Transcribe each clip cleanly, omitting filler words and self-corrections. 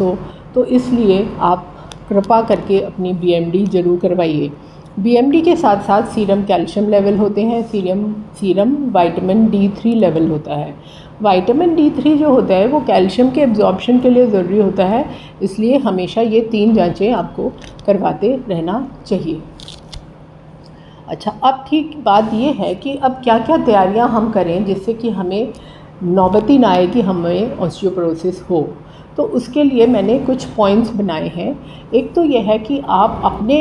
हो, तो इसलिए आप कृपा करके अपनी बीएमडी ज़रूर करवाइए। बीएमडी के साथ साथ सीरम कैल्शियम लेवल होते हैं, सीरम विटामिन D3 लेवल होता है। विटामिन D3 जो होता है वो कैल्शियम के एब्जॉर्प्शन के लिए ज़रूरी होता है, इसलिए हमेशा ये 3 जांचें आपको करवाते रहना चाहिए। अच्छा, अब ठीक बात ये है कि अब क्या क्या तैयारियां हम करें जिससे कि हमें नौबती ना आए कि हमें ऑस्टियोपोरोसिस हो। तो उसके लिए मैंने कुछ पॉइंट्स बनाए हैं। एक तो यह है कि आप अपने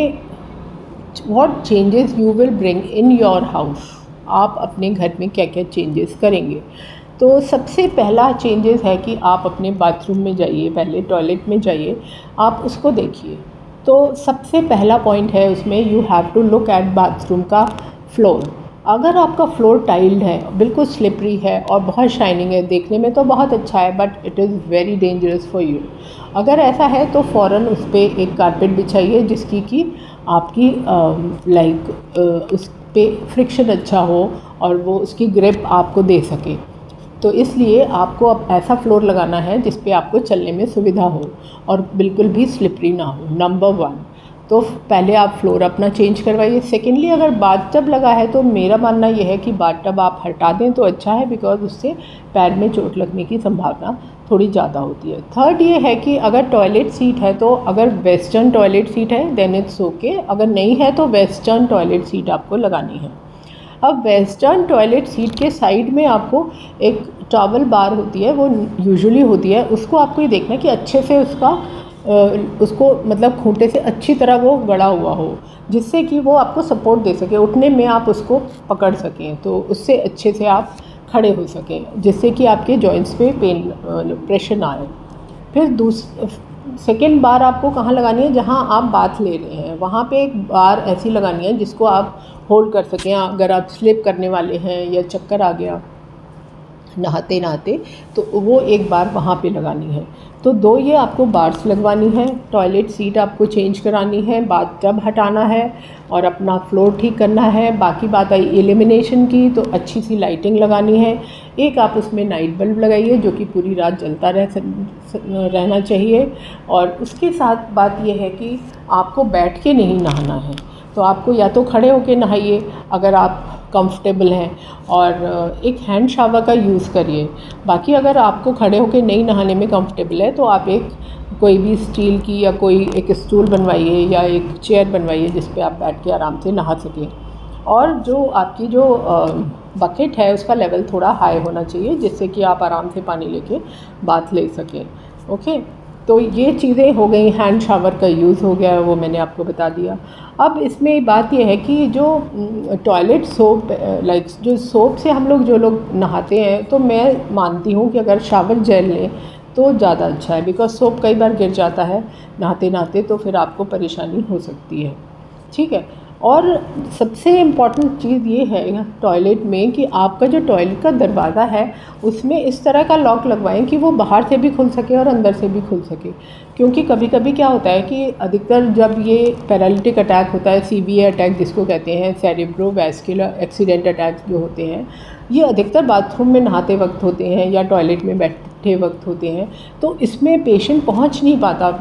what changes you will bring in your house, आप अपने घर में क्या क्या चेंजेस करेंगे। तो सबसे पहला चेंजेस है कि आप अपने बाथरूम में जाइए, पहले टॉयलेट में जाइए, आप उसको देखिए। तो सबसे पहला पॉइंट है उसमें, you have to look at bathroom का फ्लोर। अगर आपका फ्लोर टाइल्ड है, बिल्कुल स्लिपरी है और बहुत शाइनिंग है, देखने में तो बहुत अच्छा है but it is very dangerous for you. अगर ऐसा है तो फ़ौरन उस पर एक कारपेट बिछाइए जिसकी कि आपकी उस पर फ्रिक्शन अच्छा हो और वो उसकी ग्रिप आपको दे सके। तो इसलिए आपको अब ऐसा फ्लोर लगाना है जिस पे आपको चलने में सुविधा हो और बिल्कुल भी स्लिपरी ना हो, नंबर 1। तो पहले आप फ्लोर अपना चेंज करवाइए। सेकेंडली, अगर बाथटब लगा है तो मेरा मानना यह है कि बाथटब आप हटा दें तो अच्छा है, बिकॉज उससे पैर में चोट लगने की संभावना थोड़ी ज़्यादा होती है। थर्ड ये है कि अगर टॉयलेट सीट है तो अगर वेस्टर्न टॉयलेट सीट है देन इट्स ओके, अगर नहीं है तो वेस्टर्न टॉयलेट सीट आपको लगानी है। अब वेस्टर्न टॉयलेट सीट के साइड में आपको एक टॉवल बार होती है, वो यूजुअली होती है, उसको आपको ये देखना है कि अच्छे से उसको मतलब खूंटे से अच्छी तरह वो गड़ा हुआ हो, जिससे कि वो आपको सपोर्ट दे सके, उठने में आप उसको पकड़ सकें, तो उससे अच्छे से आप खड़े हो सकें, जिससे कि आपके जॉइंट्स पे प्रेशर ना आए। फिर सेकेंड बार आपको कहाँ लगानी है, जहाँ आप बाथ ले रहे हैं वहाँ पे एक बार ऐसी लगानी है जिसको आप होल्ड कर सकें। अगर आप स्लिप करने वाले हैं या चक्कर आ गया नहाते नहाते, तो वो एक बार वहाँ पे लगानी है। तो 2 ये आपको बार्स लगवानी है, टॉयलेट सीट आपको चेंज करानी है, बाथटब हटाना है और अपना फ्लोर ठीक करना है। बाकी बात आई एलिमिनेशन की, तो अच्छी सी लाइटिंग लगानी है। एक आप उसमें नाइट बल्ब लगाइए जो कि पूरी रात जलता रहना चाहिए। और उसके साथ बात यह है कि आपको बैठ के नहीं नहाना है, तो आपको या तो खड़े होकर नहाइए अगर आप कंफर्टेबल हैं, और एक हैंड शावर का यूज़ करिए। बाकी अगर आपको खड़े होकर नहीं नहाने में कंफर्टेबल है तो आप कोई भी स्टील की या कोई एक स्टूल बनवाइए या एक चेयर बनवाइए जिस पे आप बैठ के आराम से नहा सकें। और जो आपकी जो बकेट है उसका लेवल थोड़ा हाई होना चाहिए, जिससे कि आप आराम से पानी लेके बाथ ले सकें। ओके, तो ये चीज़ें हो गई, हैंड शावर का यूज़ हो गया, वो मैंने आपको बता दिया। अब इसमें बात यह है कि जो टॉयलेट सोप जो सोप से हम लोग जो लोग नहाते हैं, तो मैं मानती हूँ कि अगर शावर जेल लें तो ज़्यादा अच्छा है, बिकॉज सोप कई बार गिर जाता है नहाते नहाते, तो फिर आपको परेशानी हो सकती है। ठीक है, और सबसे इम्पॉर्टेंट चीज़ ये है टॉयलेट में कि आपका जो टॉयलेट का दरवाज़ा है उसमें इस तरह का लॉक लगवाएं कि वो बाहर से भी खुल सके और अंदर से भी खुल सके। क्योंकि कभी कभी क्या होता है कि अधिकतर जब ये पैरालिटिक अटैक होता है, सीवीए अटैक जिसको कहते हैं, सेरेब्रोवैस्कुलर एक्सीडेंट अटैक जो होते हैं, ये अधिकतर बाथरूम में नहाते वक्त होते हैं या टॉयलेट में बैठते वक्त होते हैं। तो इसमें पेशेंट पहुंच नहीं पाता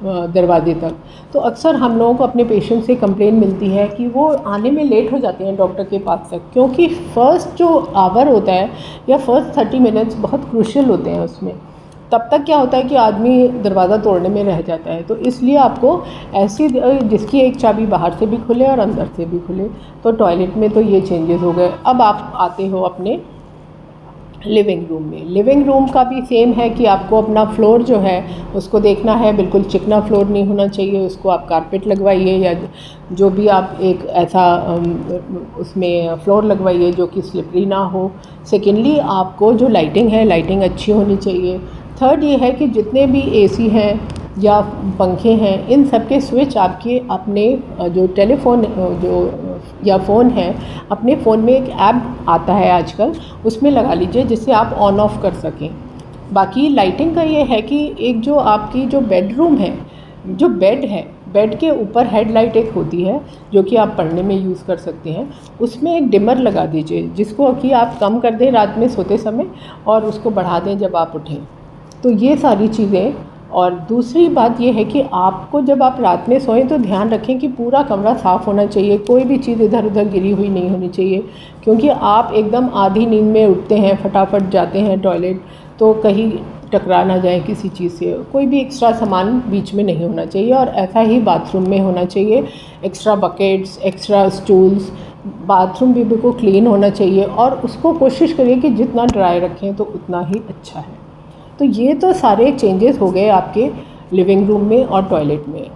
दरवाजे तक। तो अक्सर हम लोगों को अपने पेशेंट से कंप्लेन मिलती है कि वो आने में लेट हो जाते हैं डॉक्टर के पास तक, क्योंकि फ़र्स्ट जो आवर होता है या फ़र्स्ट 30 मिनट्स बहुत क्रूशियल होते हैं उसमें। तब तक क्या होता है कि आदमी दरवाज़ा तोड़ने में रह जाता है। तो इसलिए आपको ऐसी जिसकी एक चाबी बाहर से भी खुले और अंदर से भी खुले। तो टॉयलेट में तो ये चेंजेस हो गए। अब आप आते हो अपने लिविंग रूम में। लिविंग रूम का भी सेम है कि आपको अपना फ्लोर जो है उसको देखना है, बिल्कुल चिकना फ्लोर नहीं होना चाहिए, उसको आप कारपेट लगवाइए या जो भी आप एक ऐसा उसमें फ्लोर लगवाइए जो कि स्लिपरी ना हो। सेकेंडली, आपको जो लाइटिंग है, लाइटिंग अच्छी होनी चाहिए। थर्ड ये है कि जितने भी एसी हैं या पंखे हैं, इन सब के स्विच आपके अपने जो टेलीफोन या फ़ोन है, अपने फ़ोन में एक ऐप आता है आजकल, उसमें लगा लीजिए जिससे आप ऑन ऑफ़ कर सकें। बाकी लाइटिंग का ये है कि एक जो आपकी जो बेडरूम है, जो बेड है, बेड के ऊपर हेडलाइट एक होती है जो कि आप पढ़ने में यूज़ कर सकते हैं, उसमें एक डिमर लगा दीजिए जिसको कि आप कम कर दें रात में सोते समय और उसको बढ़ा दें जब आप उठें। तो ये सारी चीज़ें और दूसरी बात ये है कि आपको जब आप रात में सोएं तो ध्यान रखें कि पूरा कमरा साफ़ होना चाहिए, कोई भी चीज़ इधर उधर गिरी हुई नहीं होनी चाहिए, क्योंकि आप एकदम आधी नींद में उठते हैं, फटाफट जाते हैं टॉयलेट, तो कहीं टकरा ना जाए किसी चीज़ से। कोई भी एक्स्ट्रा सामान बीच में नहीं होना चाहिए, और ऐसा ही बाथरूम में होना चाहिए। Extra buckets, extra stools, bathroom भी बिल्कुल क्लीन होना चाहिए, और उसको कोशिश करिए कि जितना ड्राई रखें तो उतना ही अच्छा है। तो ये तो सारे चेंजेस हो गए आपके लिविंग रूम में और टॉयलेट में।